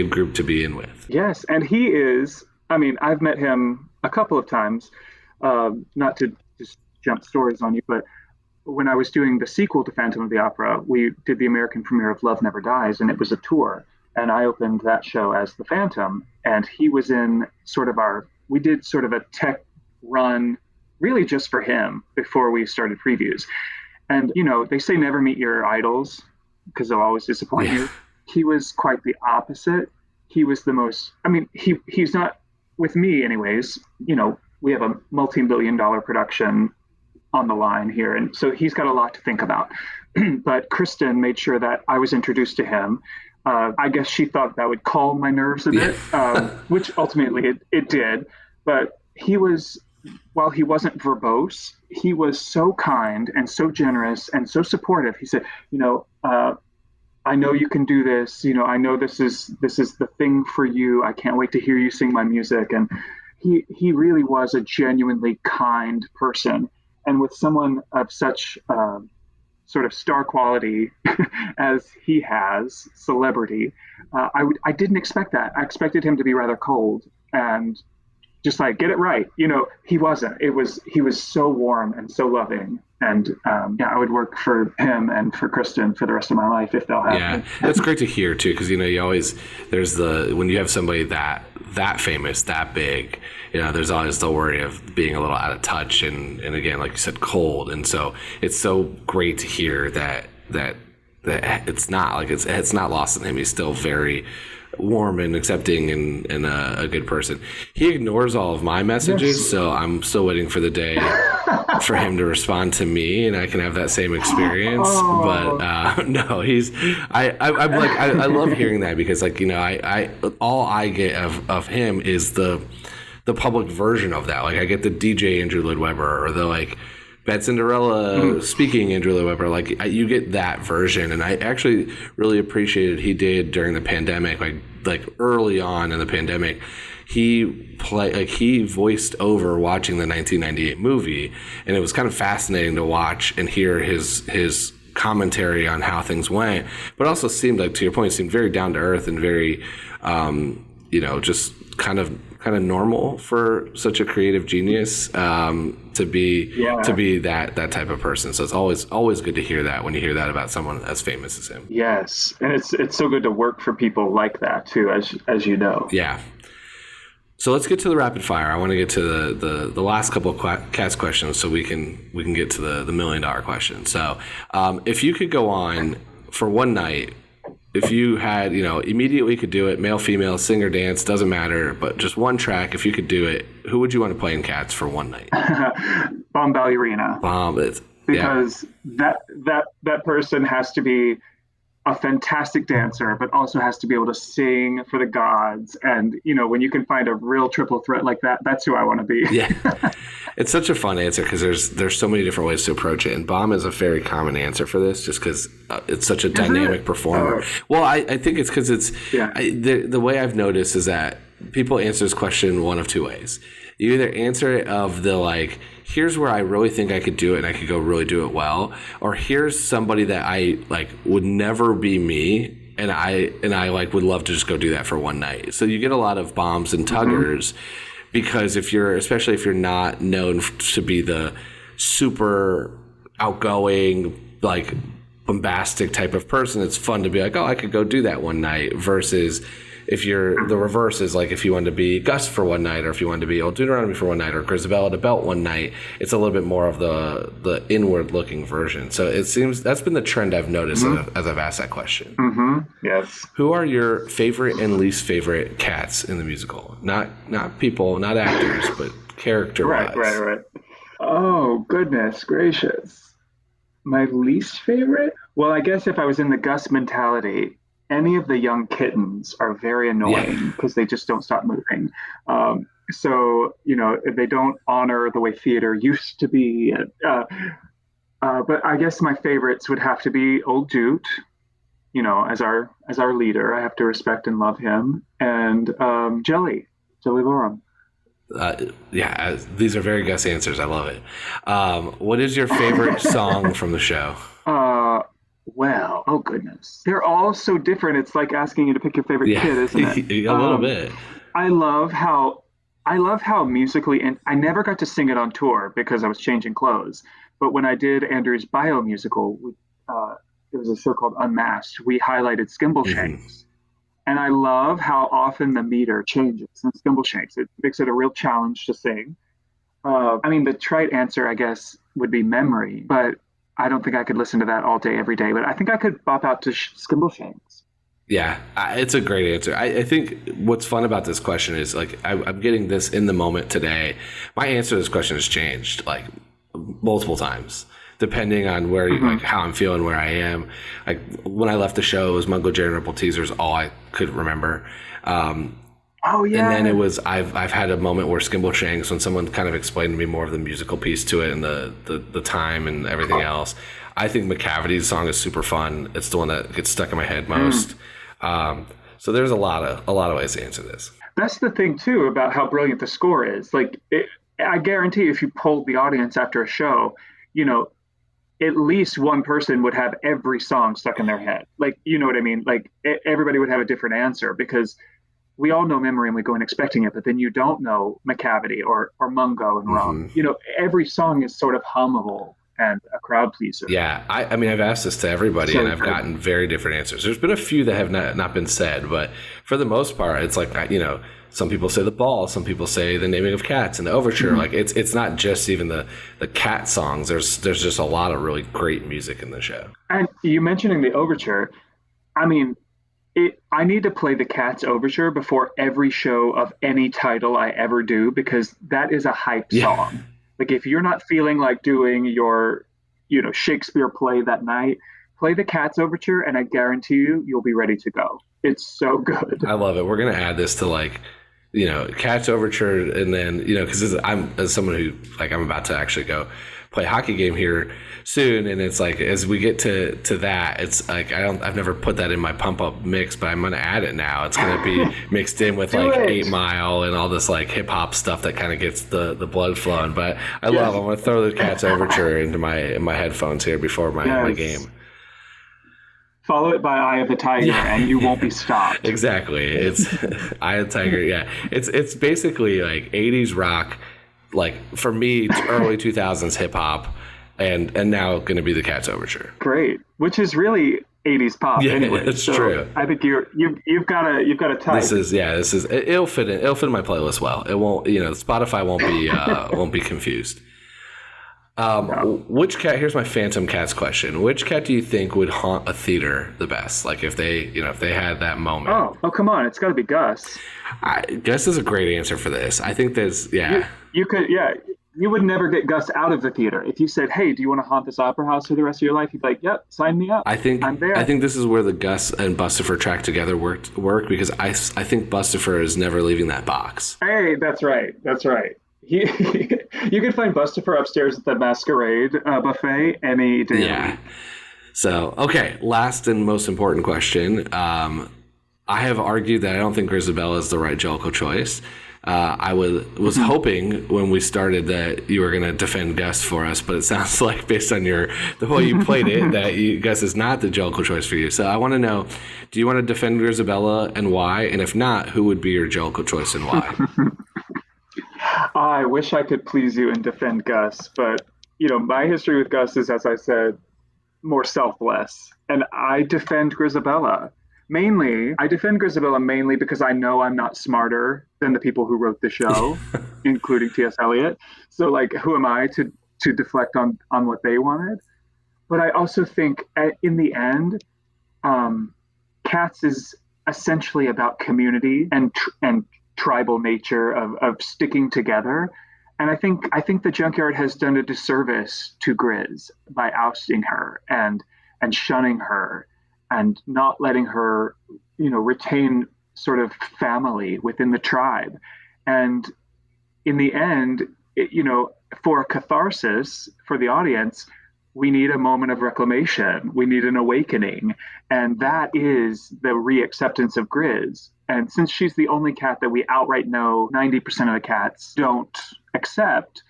group to be in with. Yes, and he is. I mean, I've met him a couple of times. Not to just jump stories on you, but when I was doing the sequel to Phantom of the Opera, we did the American premiere of Love Never Dies, and it was a tour. And I opened that show as the Phantom, and he was in we did sort of a tech run, really just for him, before we started previews. And, they say never meet your idols, because they'll always disappoint you. He was quite the opposite. He was the most, he's not, with me anyways, we have a multi-billion-dollar production on the line here, and so he's got a lot to think about. But Kristen made sure that I was introduced to him. I guess she thought that would calm my nerves a bit, which ultimately it did. But while he wasn't verbose, he was so kind and so generous and so supportive. He said, I know you can do this. I know this is the thing for you. I can't wait to hear you sing my music. And he really was a genuinely kind person. And with someone of such sort of star quality as he has, celebrity, I didn't expect that. I expected him to be rather cold and just like, get it right. He wasn't. He was so warm and so loving. And I would work for him and for Kristen for the rest of my life if they'll have me. That's great to hear too, because you always, when you have somebody that famous, that big, there's always the worry of being a little out of touch and again, like you said, cold. And so it's so great to hear that it's not it's not lost on him. He's still very warm and accepting and a good person. He ignores all of my messages, so I'm still waiting for the day for him to respond to me, and I can have that same experience. Oh. But no, I'm like, I love hearing that because, like, you know, I all I get of him is the public version of that. Like, I get the DJ Andrew Lloyd Webber, or the like Bad Cinderella speaking Andrew Lloyd Webber. Like, you get that version, and I actually really appreciated he did during the pandemic, like early on in the pandemic. He voiced over watching the 1998 movie, and it was kind of fascinating to watch and hear his commentary on how things went. But also seemed like, to your point, seemed very down to earth and very, you know, just kind of normal for such a creative genius to be that type of person. So it's always good to hear that when you hear that about someone as famous as him. Yes, and it's so good to work for people like that too, as you know. Yeah. So let's get to the rapid fire. I want to get to the last couple of Cats questions so we can get to the $1 million question. So if you could go on for one night, if you had, you know, immediately could do it, male, female, singer, dance, doesn't matter, but just one track, if you could do it, who would you want to play in Cats for one night? Bomb Ballerina. Because that person has to be a fantastic dancer, but also has to be able to sing for the gods. And, you know, when you can find a real triple threat like that, that's who I want to be. Yeah. It's such a fun answer because there's so many different ways to approach it. And Bomb is a very common answer for this just because it's such a dynamic performer. Well, I think it's because it's the way I've noticed is that people answer this question one of two ways. You either answer it of the like, here's where I really think I could do it and I could go really do it well, or here's somebody that I like would never be me and I like would love to just go do that for one night. So you get a lot of bombs and tuggers because especially if you're not known to be the super outgoing, like bombastic type of person, it's fun to be like, oh, I could go do that one night, versus if you're the reverse is like if you wanted to be Gus for one night, or if you wanted to be Old Deuteronomy for one night, or Grisabella to Belt one night, it's a little bit more of the inward looking version. So it seems that's been the trend I've noticed as I've asked that question. Yes. Who are your favorite and least favorite cats in the musical? Not people, not actors, but character-wise. Right. Oh, goodness gracious. My least favorite? Well, I guess if I was in the Gus mentality, any of the young kittens are very annoying because they just don't stop moving. So, you know, they don't honor the way theater used to be. But I guess my favorites would have to be Old Jute, you know, as our leader. I have to respect and love him. And Jelly Loram. These are very Gus answers. I love it. What is your favorite song from the show? Well, oh goodness. They're all so different. It's like asking you to pick your favorite kid, isn't it? A little bit. I love how musically, and I never got to sing it on tour because I was changing clothes. But when I did Andrew's bio musical, it was a show called Unmasked, we highlighted Skimbleshanks. And I love how often the meter changes in Skimbleshanks. It makes it a real challenge to sing. I mean, the trite answer, I guess, would be Memory, but I don't think I could listen to that all day, every day, but I think I could bop out to Skimbleshanks. Yeah, it's a great answer. I think what's fun about this question is, like, I'm getting this in the moment today. My answer to this question has changed, like, multiple times, depending on where, like, how I'm feeling, where I am. Like, when I left the show, it was Mungo Jerry and Ripple Teasers, all I could remember. Oh, yeah. And then it was, I've had a moment where Skimbleshanks, when someone kind of explained to me more of the musical piece to it and the time and everything else. I think McCavity's song is super fun. It's the one that gets stuck in my head most. So there's a lot of ways to answer this. That's the thing too about how brilliant the score is. Like, I guarantee if you polled the audience after a show, you know, at least one person would have every song stuck in their head. Like, you know what I mean? Like, everybody would have a different answer because we all know Memory and we go in expecting it, but then you don't know McCavity or Mungo and Rum. You know, every song is sort of hummable and a crowd pleaser. Yeah, I mean, I've asked this to everybody, and I've gotten very different answers. There's been a few that have not been said, but for the most part, it's like, you know, some people say The Ball, some people say The Naming of Cats and the Overture. Like, it's not just even the cat songs. There's just a lot of really great music in the show. And you mentioning the Overture, I mean, I need to play the Cats Overture before every show of any title I ever do, because that is a hype song. Like if you're not feeling like doing your, Shakespeare play that night, play the Cats Overture, and I guarantee you'll be ready to go. It's so good. I love it. We're gonna add this to like, Cats Overture, and then because I'm as someone who I'm about to actually go play a hockey game here soon, and it's like as we get to that, it's like I've never put that in my pump up mix, but I'm gonna add it now. It's gonna be mixed in with like 8 Mile and all this like hip hop stuff that kind of gets the blood flowing. But I'm gonna throw the Cats Overture into my headphones here before my game. Follow it by Eye of the Tiger, and you won't be stopped. Exactly. It's Eye of the Tiger. Yeah. It's basically like 80s rock, like for me, early 2000s hip hop, and now going to be the Cats Overture. Great. Which is really 80s pop anyway. That's true. I think you've got a type. It'll fit in my playlist well. It won't, Spotify won't be confused. Which cat? Here's my Phantom Cats question. Which cat do you think would haunt a theater the best? Like if they had that moment. Oh, come on! It's got to be Gus. Gus is a great answer for this. I think there's You could you would never get Gus out of the theater if you said, "Hey, do you want to haunt this opera house for the rest of your life?" He'd be like, "Yep, sign me up." I'm there. I think this is where the Gus and Bustifer track together work because I think Bustifer is never leaving that box. Hey, that's right. You can find Bustifer upstairs at the Masquerade buffet any day. Yeah. So, okay, last and most important question. I have argued that I don't think Grisabella is the right Jellicle choice. I was hoping when we started that you were going to defend Gus for us, but it sounds like based on the way you played it, that Gus is not the Jellicle choice for you. So I want to know, do you want to defend Grisabella and why? And if not, who would be your Jellicle choice and why? I wish I could please you and defend Gus, but my history with Gus is, as I said, more selfless, and I defend Grisabella mainly. Mainly because I know I'm not smarter than the people who wrote the show, including T.S. Eliot. So, like, who am I to deflect on what they wanted? But I also think, in the end, Cats is essentially about community and tribal nature of sticking together, and I think the Junkyard has done a disservice to Grizz by ousting her and shunning her and not letting her retain sort of family within the tribe. And in the end, for a catharsis for the audience, we need a moment of reclamation. We need an awakening, and that is the reacceptance of Grizz. And since she's the only cat that we outright know 90% of the cats don't accept,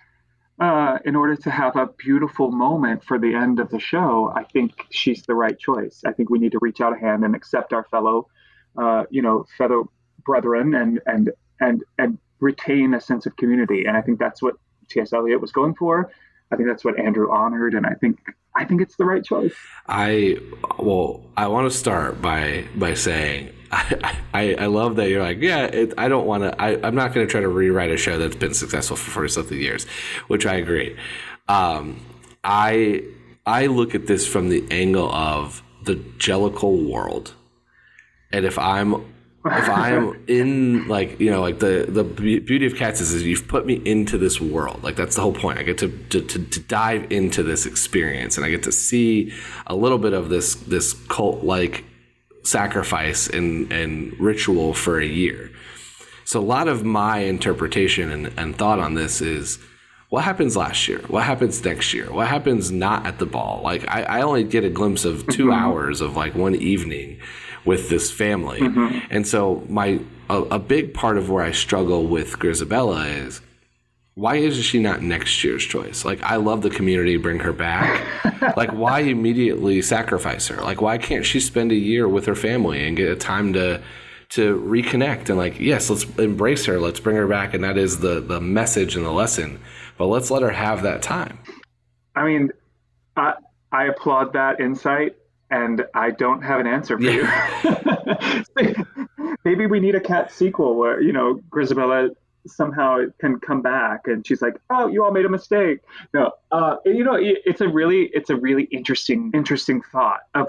in order to have a beautiful moment for the end of the show, I think she's the right choice. I think we need to reach out a hand and accept our fellow brethren and retain a sense of community. And I think that's what T.S. Eliot was going for. I think that's what Andrew honored, and I think it's the right choice. I want to start by saying I love that you're like, I don't want to. I'm not going to try to rewrite a show that's been successful for 40-something years, which I agree. I look at this from the angle of the Jellicle world, and if I'm in the beauty of Cats is you've put me into this world. Like that's the whole point. I get to dive into this experience, and I get to see a little bit of this cult like sacrifice and ritual for a year. So a lot of my interpretation and thought on this is what happens last year? What happens next year? What happens not at the ball? Like I only get a glimpse of 2 hours of like one evening with this family. And so a big part of where I struggle with Grisabella is why is she not next year's choice? Like I love the community, bring her back. Like why immediately sacrifice her? Like why can't she spend a year with her family and get a time to reconnect and like, yes, let's embrace her, let's bring her back, and that is the message and the lesson, but let's let her have that time. I mean, I applaud that insight, and I don't have an answer for you. Maybe we need a Cat sequel where, Grisabella somehow can come back and she's like, oh, you all made a mistake. No, it's a really interesting thought of,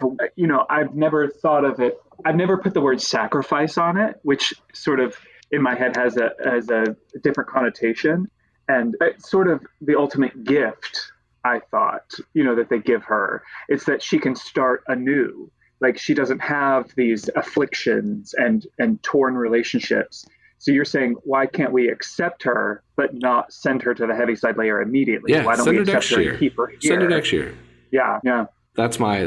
I've never thought of it. I've never put the word sacrifice on it, which sort of in my head has a different connotation. And it's sort of the ultimate gift, I thought, that they give her. It's that she can start anew. Like, she doesn't have these afflictions and torn relationships. So you're saying, why can't we accept her, but not send her to the Heaviside Layer immediately? Yeah, why don't send we her accept next her year. and keep her here? Send her next year. Yeah. That's my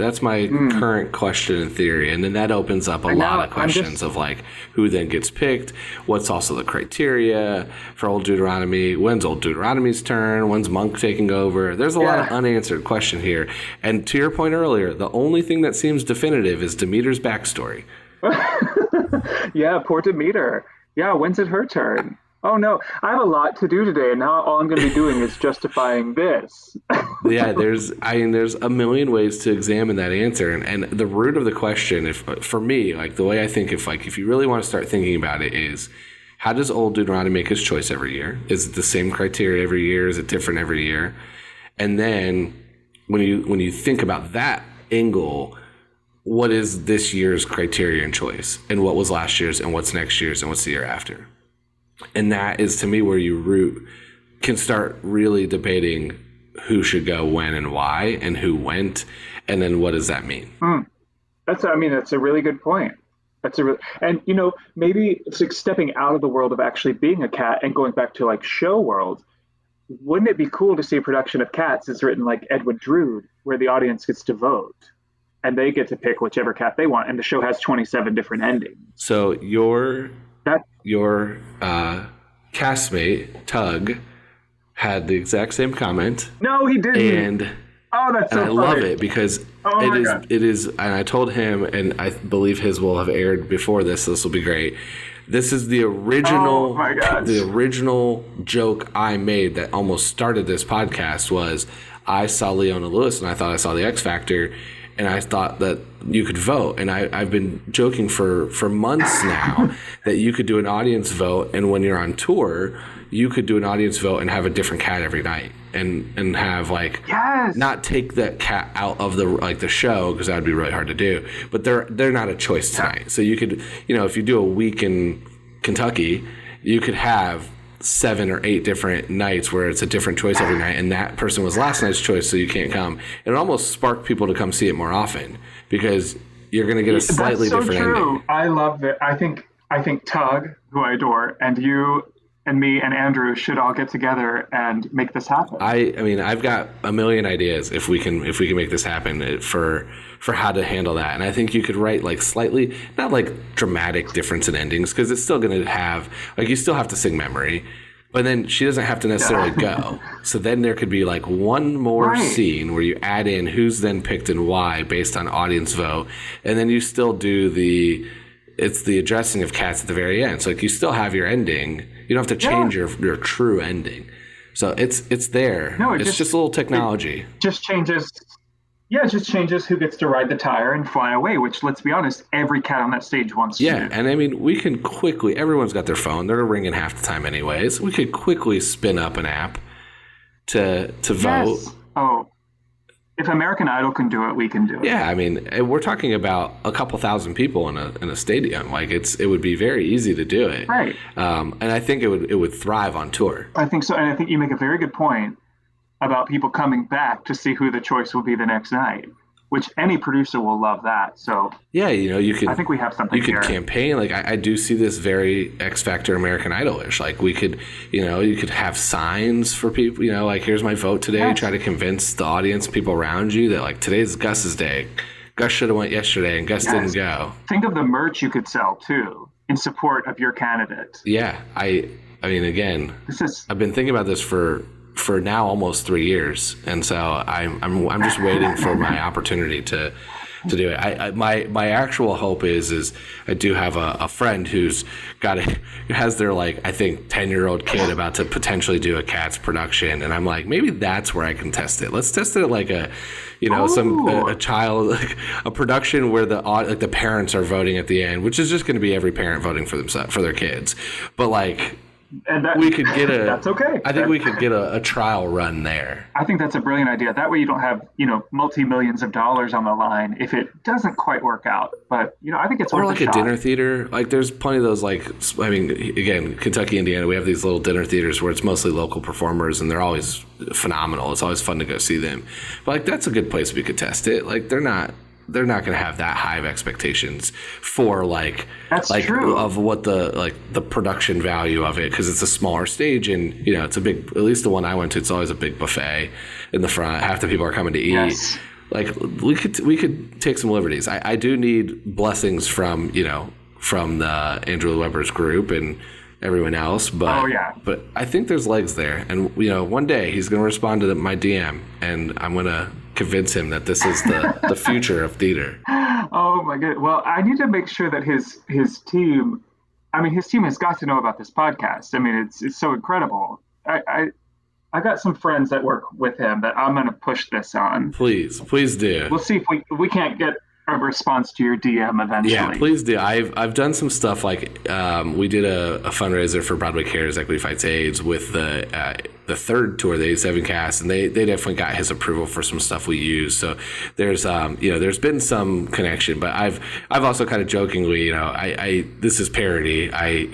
current question and theory, and then that opens up a lot of questions of like who then gets picked, what's also the criteria for Old Deuteronomy, when's Old Deuteronomy's turn, when's Monk taking over. There's a lot of unanswered question here, and to your point earlier, the only thing that seems definitive is Demeter's backstory. Yeah, poor Demeter. Yeah, when's it her turn? Oh no, I have a lot to do today, and now all I'm going to be doing is justifying this. Yeah, there's a million ways to examine that answer, and the root of the question, for me, like the way I think, if you really want to start thinking about it, is how does Old Deuteronomy make his choice every year? Is it the same criteria every year? Is it different every year? And then when you think about that angle, what is this year's criteria and choice, and what was last year's, and what's next year's, and what's the year after? And that is, to me, where you can start really debating who should go when and why, and who went, and then what does that mean? That's a really good point. Maybe it's like stepping out of the world of actually being a cat and going back to like show world. Wouldn't it be cool to see a production of Cats that's written like Edwin Drood, where the audience gets to vote and they get to pick whichever cat they want, and the show has 27 different endings? So your castmate Tug had the exact same comment. No, he didn't. And that's so I funny. love it because God. it is, and I told him, and I believe his will have aired before this, so this will be great. This is the original, the original joke I made that almost started this podcast was I saw Leona Lewis and I thought I saw the X Factor, and I thought that you could vote. And I've been joking for months now that you could do an audience vote, and when you're on tour, you could do an audience vote and have a different cat every night, and have not take that cat out of the show, because that would be really hard to do. But they're not a choice tonight. So you could, if you do a week in Kentucky, you could have 7 or 8 different nights where it's a different choice every night, and that person was last night's choice, so you can't come. It would almost spark people to come see it more often, because you're going to get a slightly different ending. I love it. I think Tug, who I adore, and you and me and Andrew should all get together and make this happen. I've got a million ideas if we can make this happen for how to handle that. And I think you could write like slightly, not like dramatic difference in endings, because it's still going to have, like, you still have to sing Memory, but then she doesn't have to necessarily go. So then there could be like one more scene where you add in who's then picked and why based on audience vote. And then you still do it's the addressing of cats at the very end. So like you still have your ending. You don't have to change your true ending. So it's there. No, it's just a little technology. It just changes who gets to ride the tire and fly away, which, let's be honest, every cat on that stage wants to do. Yeah, and we can quickly, everyone's got their phone. They're ringing half the time anyways. We could quickly spin up an app to vote. Oh, if American Idol can do it, we can do it. Yeah, we're talking about a couple thousand people in a stadium. Like it would be very easy to do it. Right. And I think it would thrive on tour. I think so, and I think you make a very good point about people coming back to see who the choice will be the next night, which any producer will love that. So yeah, you could. I think we have something. You could campaign. Like I do see this very X Factor American Idol-ish. Like we could, you could have signs for people. Like here's my vote today. Yes. Try to convince the audience, people around you, that like today's Gus's day. Gus should have went yesterday, and Gus didn't go. Think of the merch you could sell too in support of your candidate. Yeah, again, I've been thinking about this for now almost 3 years, and so I'm just waiting for my opportunity to do it. My actual hope is I do have a friend who has their like I think 10-year-old kid about to potentially do a Cats production, and I'm like, maybe that's where I can test it. Let's test it like a child, like a production where the parents are voting at the end, which is just going to be every parent voting for themselves, for their kids, but like And we could get that's okay. I think we could get a trial run there. I think that's a brilliant idea. That way you don't have, multi-millions of dollars on the line if it doesn't quite work out. But, I think it's or worth like a a shot. dinner theater. Like there's plenty of those, again, Kentucky, Indiana, we have these little dinner theaters where it's mostly local performers and they're always phenomenal. It's always fun to go see them. But that's a good place we could test it. Like they're not going to have that high of expectations for That's true. of what the production value of it, because it's a smaller stage and it's a big, at least the one I went to, it's always a big buffet in the front. Half the people are coming to eat. Yes. We could take some liberties. I do need blessings from the Andrew Weber's group and everyone else, but but I think there's legs there, and one day he's going to respond to my DM and I'm going to convince him that this is the future of theater. Oh my goodness. Well, I need to make sure that his team, his team has got to know about this podcast. It's so incredible. I got some friends that work with him that I'm going to push this on. Please do. We'll see if we can't get a response to your DM eventually. Yeah, please do. I've done some stuff we did a fundraiser for Broadway Cares Equity Fights AIDS with the third tour, the 87 cast, and they definitely got his approval for some stuff we use. So there's there's been some connection, but I've also kind of jokingly, this is parody. I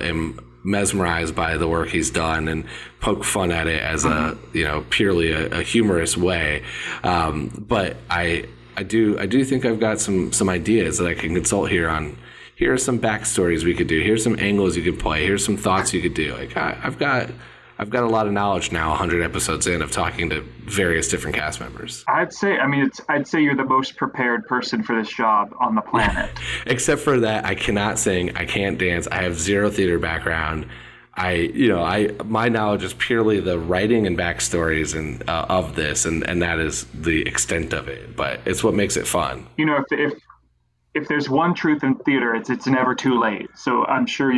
am mesmerized by the work he's done and poke fun at it as a purely a humorous way. But I do think I've got some ideas that I can consult here on. Here are some backstories we could do. Here's some angles you could play. Here's some thoughts you could do. I've got a lot of knowledge now, 100 episodes in, of talking to various different cast members. I'd say you're the most prepared person for this job on the planet. Except for that, I cannot sing, I can't dance, I have zero theater background. My knowledge is purely the writing and backstories and of this, and that is the extent of it. But it's what makes it fun. If there's one truth in theater, it's never too late. So I'm sure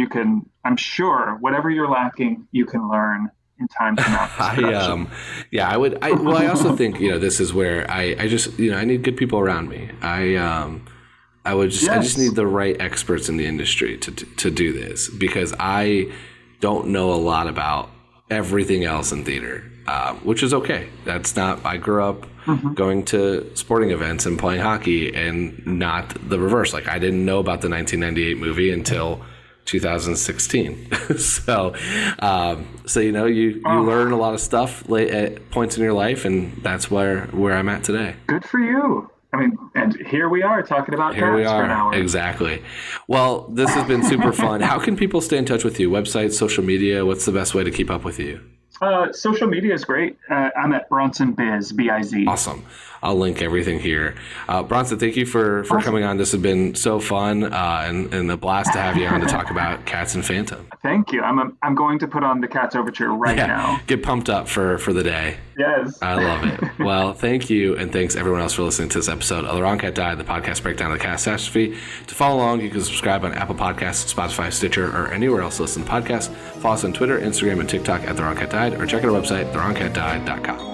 whatever you're lacking, you can learn in time to not. I also think this is where I just I need good people around me. I just need the right experts in the industry to do this, because I don't know a lot about everything else in theater, which is okay. That's not. I grew up going to sporting events and playing hockey, and not the reverse. I didn't know about the 1998 movie until 2016. So you learn a lot of stuff at points in your life, and that's where I'm at today. Good for you. And here we are talking about cats for an hour. Exactly. Well, this has been super fun. How can people stay in touch with you? Website, social media? What's the best way to keep up with you? Social media is great. I'm at Bronson Biz, B-I-Z. Awesome. I'll link everything here. Bronson, thank you for coming on. This has been so fun and a blast to have you on to talk about Cats and Phantom. Thank you. I'm going to put on the Cats Overture right now. Get pumped up for the day. Yes. I love it. Well, thank you, and thanks everyone else for listening to this episode of The Wrong Cat Died, the podcast breakdown of the catastrophe. To follow along, you can subscribe on Apple Podcasts, Spotify, Stitcher, or anywhere else to listen to podcasts. Follow us on Twitter, Instagram, and TikTok at The Wrong Cat Died, or check out our website, thewrongcatdied.com.